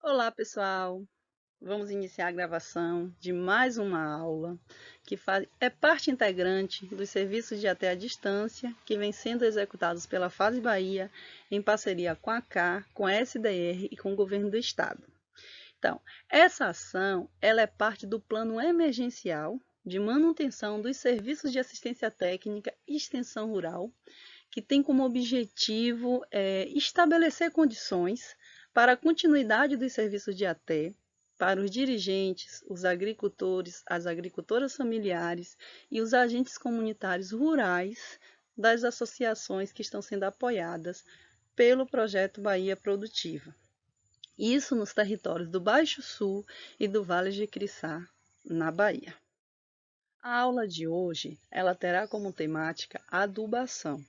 Olá, pessoal! Vamos iniciar a gravação de mais uma aula que é parte integrante dos serviços de AT à distância que vem sendo executados pela Fase Bahia em parceria com a CAR, com a SDR e com o Governo do Estado. Então, essa ação ela é parte do Plano Emergencial de Manutenção dos Serviços de Assistência Técnica e Extensão Rural, que tem como objetivo estabelecer condições para a continuidade dos serviços de AT para os dirigentes, os agricultores, as agricultoras familiares e os agentes comunitários rurais das associações que estão sendo apoiadas pelo projeto Bahia Produtiva. Isso nos territórios do Baixo Sul e do Vale de Criçá, na Bahia. A aula de hoje, ela terá como temática a adubação.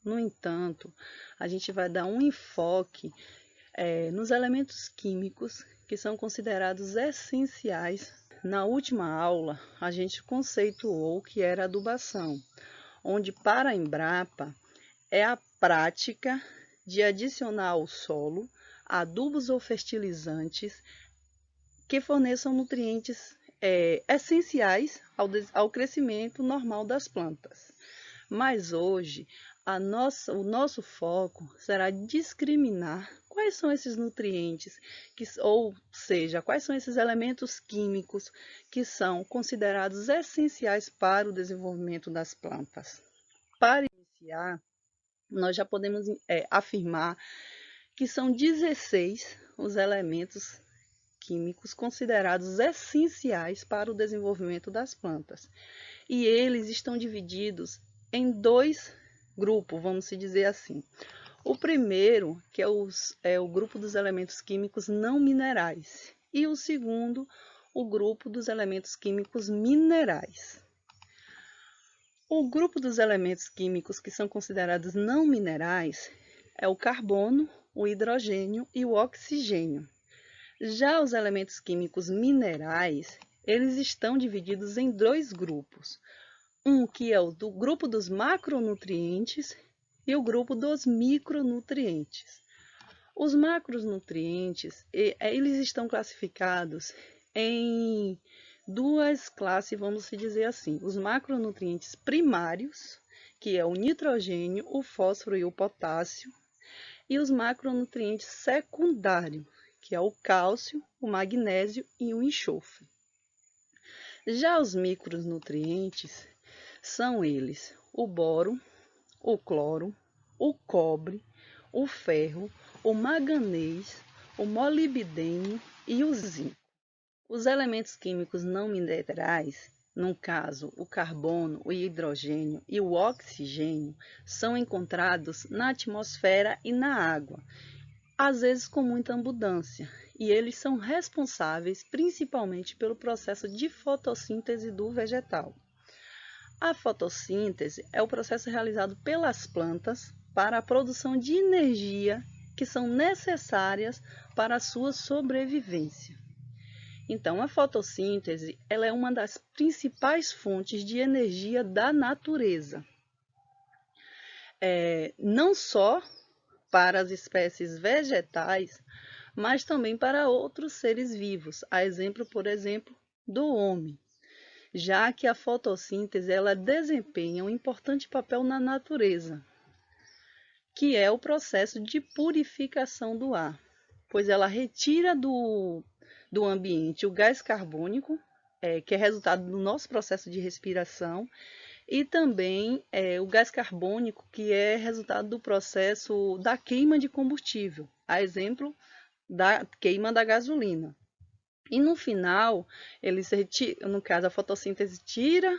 No entanto, a gente vai dar um enfoque nos elementos químicos que são considerados essenciais. Na última aula, a gente conceituou o que era adubação, onde para a Embrapa é a prática de adicionar ao solo adubos ou fertilizantes que forneçam nutrientes essenciais ao crescimento normal das plantas. Mas hoje, o nosso foco será discriminar quais são esses nutrientes, ou seja, quais são esses elementos químicos que são considerados essenciais para o desenvolvimento das plantas. Para iniciar, nós já podemos afirmar que são 16 os elementos químicos considerados essenciais para o desenvolvimento das plantas. E eles estão divididos em dois grupos, vamos dizer assim. O primeiro, que é o grupo dos elementos químicos não minerais, e o segundo, o grupo dos elementos químicos minerais. O grupo dos elementos químicos que são considerados não minerais é o carbono, o hidrogênio e o oxigênio. Já os elementos químicos minerais, eles estão divididos em dois grupos. Um que é o do grupo dos macronutrientes e o grupo dos micronutrientes. Os macronutrientes, eles estão classificados em duas classes, vamos dizer assim. Os macronutrientes primários, que é o nitrogênio, o fósforo e o potássio, e os macronutrientes secundários, que é o cálcio, o magnésio e o enxofre. Já os micronutrientes são eles o boro, o cloro, o cobre, o ferro, o manganês, o molibdênio e o zinco. Os elementos químicos não minerais, no caso o carbono, o hidrogênio e o oxigênio, são encontrados na atmosfera e na água, às vezes com muita abundância, e eles são responsáveis principalmente pelo processo de fotossíntese do vegetal. A fotossíntese é o processo realizado pelas plantas para a produção de energia que são necessárias para a sua sobrevivência. Então, a fotossíntese ela é uma das principais fontes de energia da natureza. Não só para as espécies vegetais, mas também para outros seres vivos, a exemplo, por exemplo, do homem, já que a fotossíntese ela desempenha um importante papel na natureza, que é o processo de purificação do ar, pois ela retira do ambiente o gás carbônico, que é resultado do nosso processo de respiração, e também o gás carbônico, que é resultado do processo da queima de combustível, a exemplo da queima da gasolina. E no final, no caso, a fotossíntese tira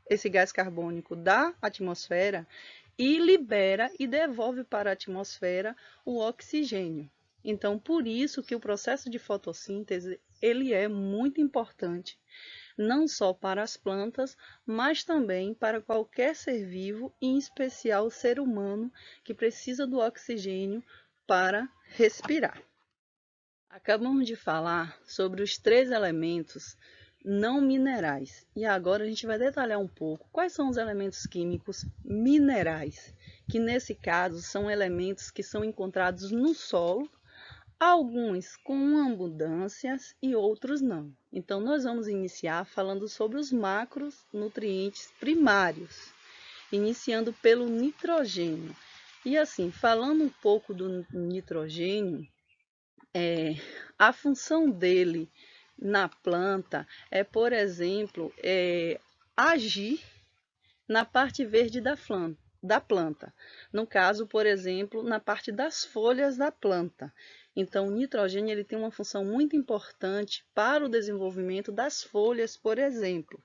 esse gás carbônico da atmosfera e libera e devolve para a atmosfera o oxigênio. Então, por isso que o processo de fotossíntese ele é muito importante, não só para as plantas, mas também para qualquer ser vivo, em especial o ser humano, que precisa do oxigênio para respirar. Acabamos de falar sobre os 3 elementos não minerais e agora a gente vai detalhar um pouco quais são os elementos químicos minerais, que nesse caso são elementos que são encontrados no solo, alguns com abundâncias e outros não. Então, nós vamos iniciar falando sobre os macronutrientes primários, iniciando pelo nitrogênio. E assim, falando um pouco do nitrogênio, a função dele na planta é, por exemplo, agir na parte verde da planta. No caso, por exemplo, na parte das folhas da planta. Então, o nitrogênio ele tem uma função muito importante para o desenvolvimento das folhas, por exemplo.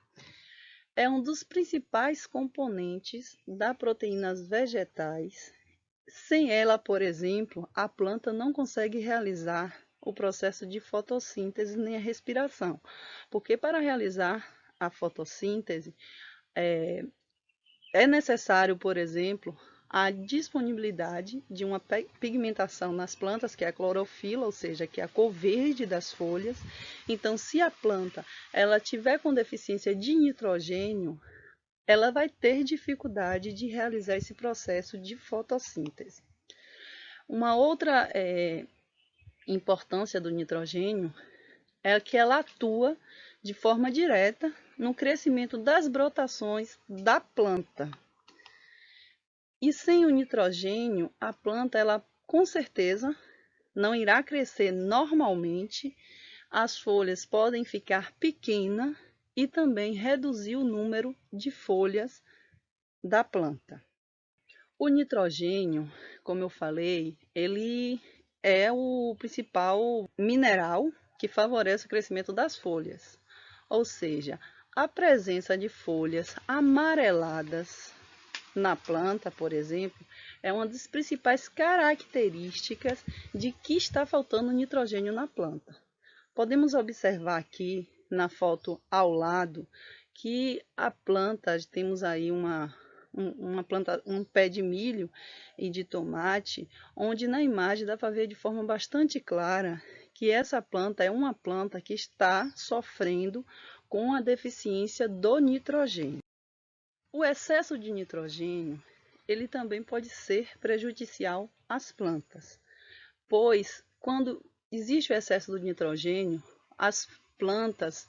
É um dos principais componentes das proteínas vegetais. Sem ela, por exemplo, a planta não consegue realizar o processo de fotossíntese nem a respiração, porque para realizar a fotossíntese é necessário, por exemplo, a disponibilidade de uma pigmentação nas plantas, que é a clorofila, ou seja, que é a cor verde das folhas. Então, se a planta ela tiver com deficiência de nitrogênio, ela vai ter dificuldade de realizar esse processo de fotossíntese. Uma outra importância do nitrogênio é que ela atua de forma direta no crescimento das brotações da planta. E sem o nitrogênio, a planta, ela com certeza não irá crescer normalmente, as folhas podem ficar pequenas e também reduzir o número de folhas da planta. O nitrogênio, como eu falei, ele é o principal mineral que favorece o crescimento das folhas. Ou seja, a presença de folhas amareladas na planta, por exemplo, é uma das principais características de que está faltando nitrogênio na planta. Podemos observar aqui na foto ao lado que a planta, temos aí um pé de milho e de tomate, onde na imagem dá para ver de forma bastante clara que essa planta é uma planta que está sofrendo com a deficiência do nitrogênio. O excesso de nitrogênio, ele também pode ser prejudicial às plantas, pois quando existe o excesso do nitrogênio, as plantas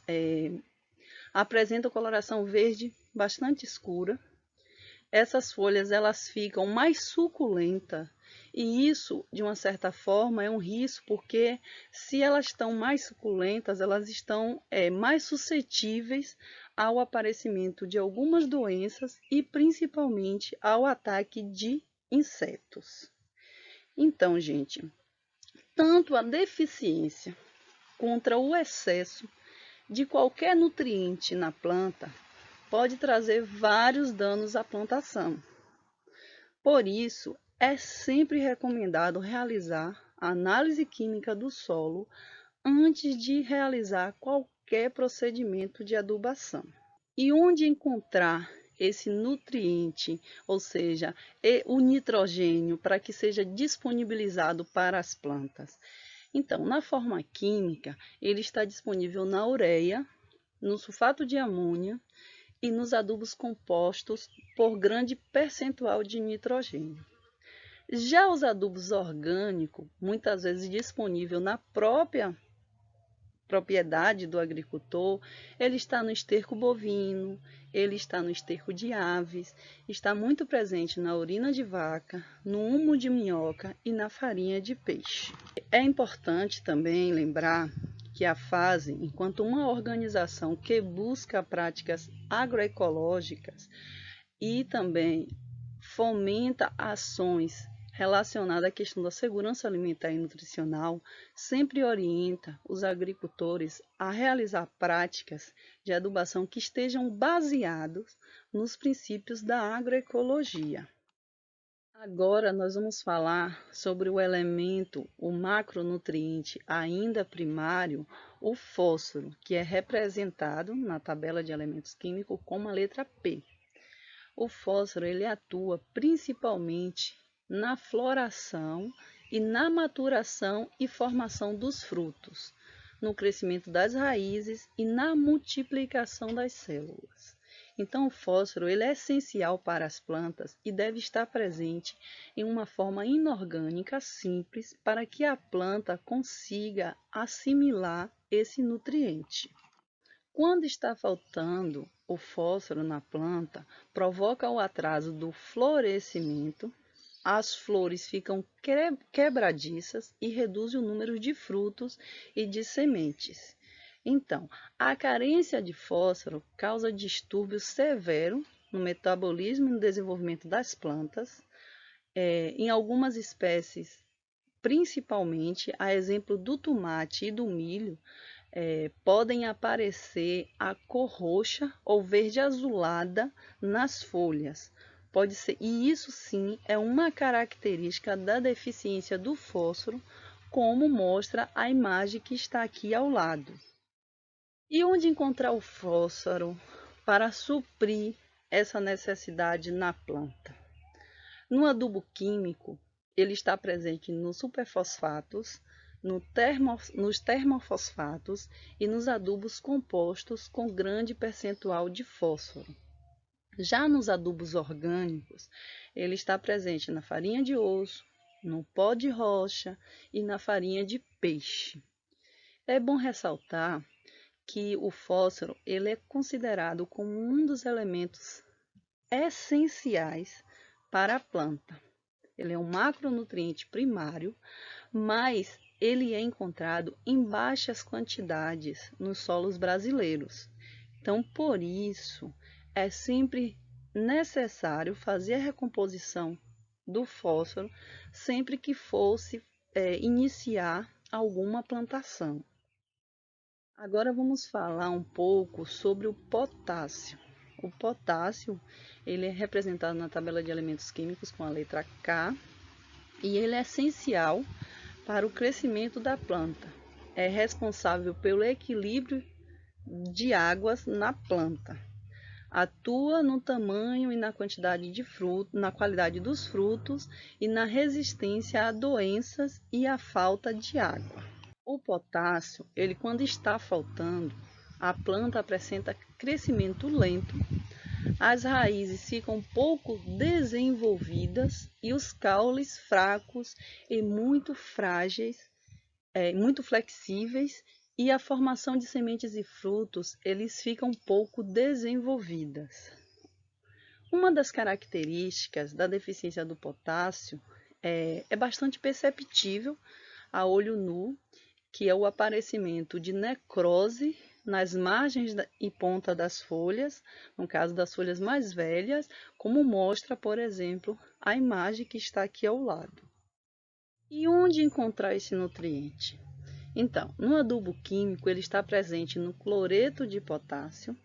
apresentam coloração verde bastante escura. Essas folhas elas ficam mais suculentas e isso, de uma certa forma, é um risco, porque se elas estão mais suculentas, elas estão mais suscetíveis ao aparecimento de algumas doenças e principalmente ao ataque de insetos. Então, gente, tanto a deficiência contra o excesso de qualquer nutriente na planta pode trazer vários danos à plantação. Por isso, é sempre recomendado realizar a análise química do solo antes de realizar qualquer procedimento de adubação. E onde encontrar esse nutriente, ou seja, o nitrogênio, para que seja disponibilizado para as plantas? Então, na forma química, ele está disponível na ureia, no sulfato de amônia e nos adubos compostos por grande percentual de nitrogênio. Já os adubos orgânicos, muitas vezes disponível na própria propriedade do agricultor, ele está no esterco bovino, ele está no esterco de aves, está muito presente na urina de vaca, no humo de minhoca e na farinha de peixe. É importante também lembrar que a FASE, enquanto uma organização que busca práticas agroecológicas e também fomenta ações relacionada à questão da segurança alimentar e nutricional, sempre orienta os agricultores a realizar práticas de adubação que estejam baseados nos princípios da agroecologia. Agora nós vamos falar sobre o elemento, o macronutriente ainda primário, o fósforo, que é representado na tabela de elementos químicos como a letra P. O fósforo ele atua principalmente na floração e na maturação e formação dos frutos, no crescimento das raízes e na multiplicação das células. Então, o fósforo ele é essencial para as plantas e deve estar presente em uma forma inorgânica simples para que a planta consiga assimilar esse nutriente. Quando está faltando o fósforo na planta, provoca o atraso do florescimento, as flores ficam quebradiças e reduz o número de frutos e de sementes. Então, a carência de fósforo causa distúrbio severo no metabolismo e no desenvolvimento das plantas. Em algumas espécies, principalmente, a exemplo do tomate e do milho, podem aparecer a cor roxa ou verde azulada nas folhas. Pode ser, e isso sim é uma característica da deficiência do fósforo, como mostra a imagem que está aqui ao lado. E onde encontrar o fósforo para suprir essa necessidade na planta? No adubo químico, ele está presente nos superfosfatos, nos termofosfatos e nos adubos compostos com grande percentual de fósforo. Já nos adubos orgânicos, ele está presente na farinha de osso, no pó de rocha e na farinha de peixe. É bom ressaltar que o fósforo ele é considerado como um dos elementos essenciais para a planta. Ele é um macronutriente primário, mas ele é encontrado em baixas quantidades nos solos brasileiros. Então, por isso, é sempre necessário fazer a recomposição do fósforo sempre que fosse iniciar alguma plantação. Agora vamos falar um pouco sobre o potássio. O potássio, ele é representado na tabela de elementos químicos com a letra K e ele é essencial para o crescimento da planta. É responsável pelo equilíbrio de águas na planta. Atua no tamanho e na quantidade de fruto, na qualidade dos frutos e na resistência a doenças e à falta de água. O potássio, ele quando está faltando, a planta apresenta crescimento lento, as raízes ficam pouco desenvolvidas e os caules fracos e muito frágeis, muito flexíveis, e a formação de sementes e frutos, eles ficam pouco desenvolvidas. Uma das características da deficiência do potássio é bastante perceptível a olho nu, que é o aparecimento de necrose nas margens e ponta das folhas, no caso das folhas mais velhas, como mostra, por exemplo, a imagem que está aqui ao lado. E onde encontrar esse nutriente? Então, no adubo químico, ele está presente no cloreto de potássio,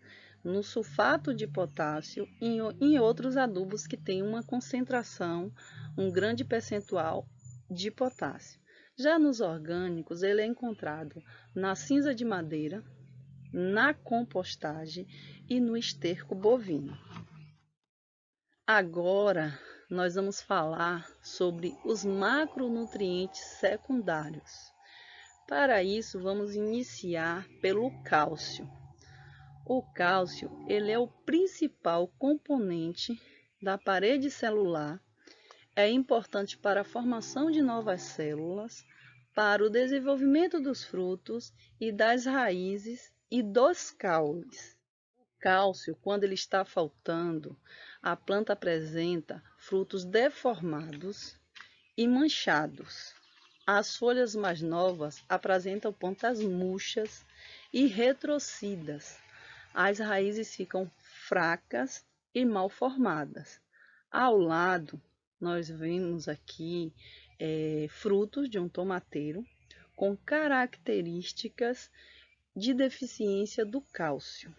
no sulfato de potássio e em outros adubos que têm uma concentração, um grande percentual de potássio. Já nos orgânicos, ele é encontrado na cinza de madeira, na compostagem e no esterco bovino. Agora, nós vamos falar sobre os macronutrientes secundários. Para isso, vamos iniciar pelo cálcio. O cálcio, ele é o principal componente da parede celular, é importante para a formação de novas células, para o desenvolvimento dos frutos e das raízes e dos caules. O cálcio, quando ele está faltando, a planta apresenta frutos deformados e manchados. As folhas mais novas apresentam pontas murchas e retrocídas. As raízes ficam fracas e mal formadas. Ao lado, nós vemos aqui frutos de um tomateiro com características de deficiência do cálcio.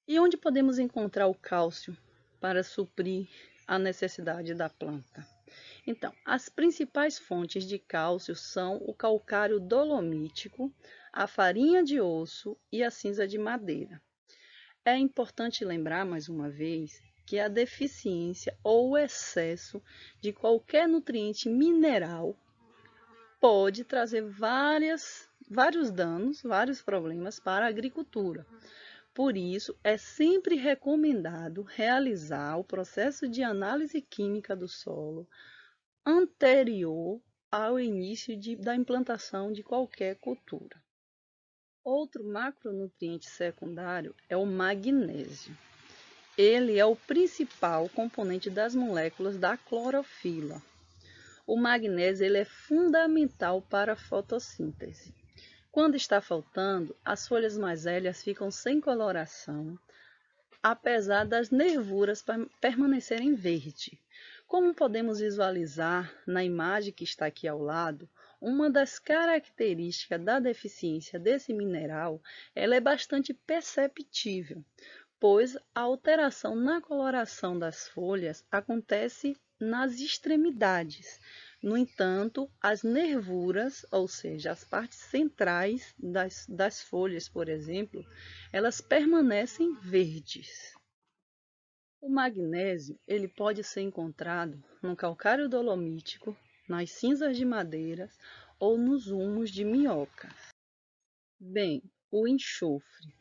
E onde podemos encontrar o cálcio para suprir a necessidade da planta? Então, as principais fontes de cálcio são o calcário dolomítico, a farinha de osso e a cinza de madeira. É importante lembrar, mais uma vez, que a deficiência ou o excesso de qualquer nutriente mineral pode trazer vários danos, vários problemas para a agricultura. Por isso, é sempre recomendado realizar o processo de análise química do solo anterior ao início da implantação de qualquer cultura. Outro macronutriente secundário é o magnésio. Ele é o principal componente das moléculas da clorofila. O magnésio ele é fundamental para a fotossíntese. Quando está faltando, as folhas mais velhas ficam sem coloração, apesar das nervuras permanecerem verdes. Como podemos visualizar na imagem que está aqui ao lado, uma das características da deficiência desse mineral, ela é bastante perceptível, pois a alteração na coloração das folhas acontece nas extremidades. No entanto, as nervuras, ou seja, as partes centrais das folhas, por exemplo, elas permanecem verdes. O magnésio ele pode ser encontrado no calcário dolomítico, nas cinzas de madeiras ou nos humus de minhocas. Bem, o enxofre.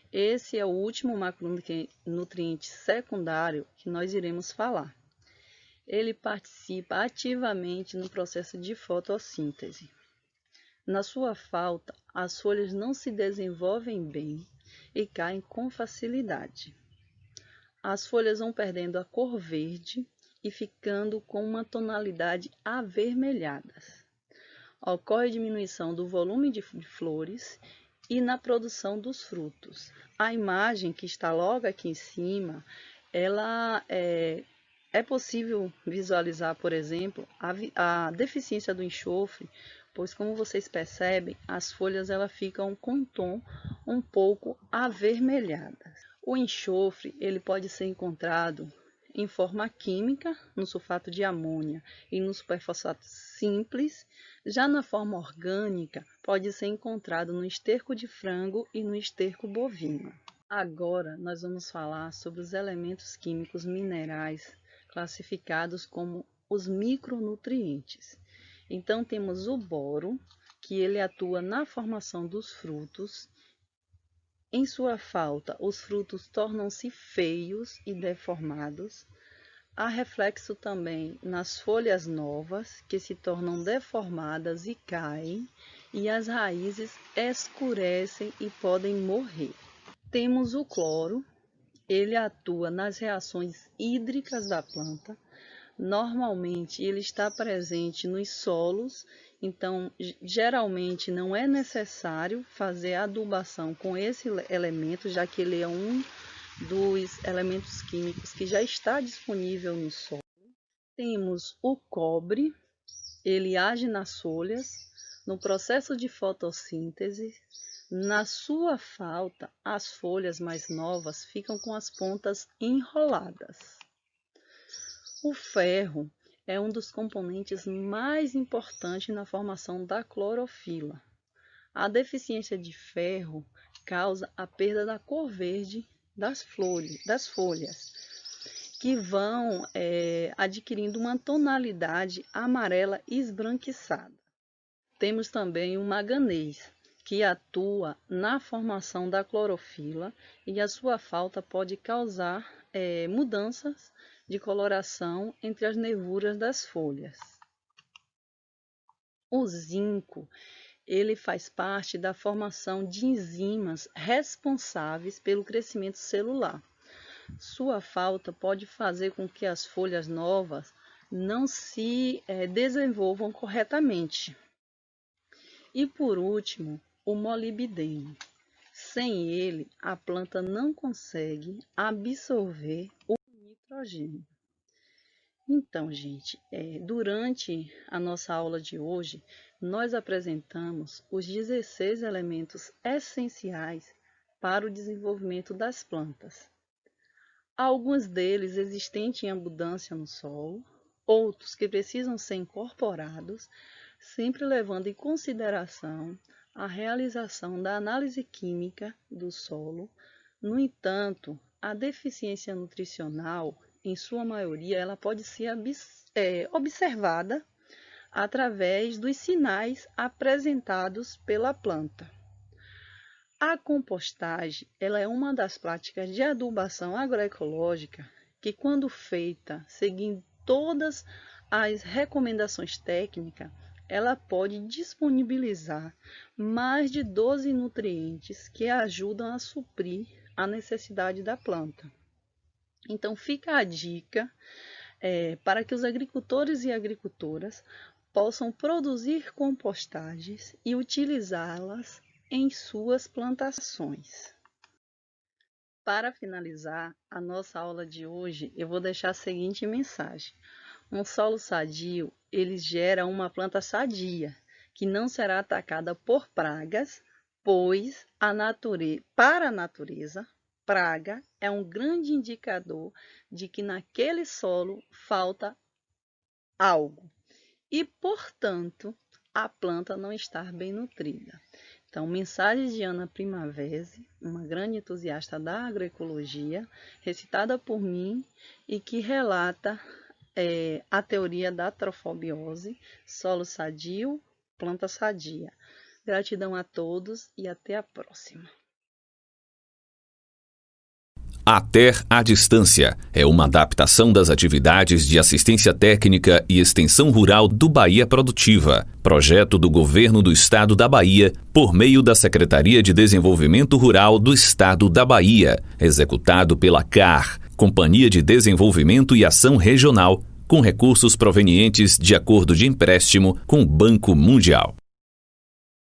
Esse é o último macronutriente secundário que nós iremos falar. Ele participa ativamente no processo de fotossíntese. Na sua falta, as folhas não se desenvolvem bem e caem com facilidade. As folhas vão perdendo a cor verde e ficando com uma tonalidade avermelhada. Ocorre diminuição do volume de flores e na produção dos frutos. A imagem que está logo aqui em cima, ela é possível visualizar, por exemplo, a deficiência do enxofre, pois como vocês percebem, as folhas ela ficam com um tom um pouco avermelhadas. O enxofre ele pode ser encontrado em forma química, no sulfato de amônia e no superfosfato simples. Já na forma orgânica, pode ser encontrado no esterco de frango e no esterco bovino. Agora, nós vamos falar sobre os elementos químicos minerais classificados como os micronutrientes. Então, temos o boro, que ele atua na formação dos frutos. Em sua falta, os frutos tornam-se feios e deformados. Há reflexo também nas folhas novas, que se tornam deformadas e caem, e as raízes escurecem e podem morrer. Temos o cloro, ele atua nas reações hídricas da planta. Normalmente, ele está presente nos solos, então, geralmente, não é necessário fazer adubação com esse elemento, já que ele é um dos elementos químicos que já está disponível no solo. Temos o cobre, ele age nas folhas, no processo de fotossíntese. Na sua falta, as folhas mais novas ficam com as pontas enroladas. O ferro é um dos componentes mais importantes na formação da clorofila. A deficiência de ferro causa a perda da cor verde das folhas, que vão adquirindo uma tonalidade amarela esbranquiçada. Temos também o manganês, que atua na formação da clorofila e a sua falta pode causar mudanças de coloração entre as nervuras das folhas. O zinco, ele faz parte da formação de enzimas responsáveis pelo crescimento celular. Sua falta pode fazer com que as folhas novas não se desenvolvam corretamente. E por último, o molibdênio. Sem ele, a planta não consegue absorver o nitrogênio. Então, gente, durante a nossa aula de hoje, nós apresentamos os 16 elementos essenciais para o desenvolvimento das plantas. Alguns deles existentes em abundância no solo, outros que precisam ser incorporados, sempre levando em consideração a realização da análise química do solo. No entanto, a deficiência nutricional, em sua maioria, ela pode ser observada através dos sinais apresentados pela planta. A compostagem, ela é uma das práticas de adubação agroecológica que, quando feita seguindo todas as recomendações técnicas, ela pode disponibilizar mais de 12 nutrientes que ajudam a suprir a necessidade da planta. Então, fica a dica para que os agricultores e agricultoras possam produzir compostagens e utilizá-las em suas plantações. Para finalizar a nossa aula de hoje, eu vou deixar a seguinte mensagem. Um solo sadio, ele gera uma planta sadia, que não será atacada por pragas, pois para a natureza, praga é um grande indicador de que naquele solo falta algo e, portanto, a planta não está bem nutrida. Então, mensagem de Ana Primavesi, uma grande entusiasta da agroecologia, recitada por mim e que relata a teoria da trofobiose, solo sadio, planta sadia. Gratidão a todos e até a próxima. A Ter à Distância é uma adaptação das atividades de assistência técnica e extensão rural do Bahia Produtiva, projeto do Governo do Estado da Bahia, por meio da Secretaria de Desenvolvimento Rural do Estado da Bahia, executado pela CAR, Companhia de Desenvolvimento e Ação Regional, com recursos provenientes de acordo de empréstimo com o Banco Mundial.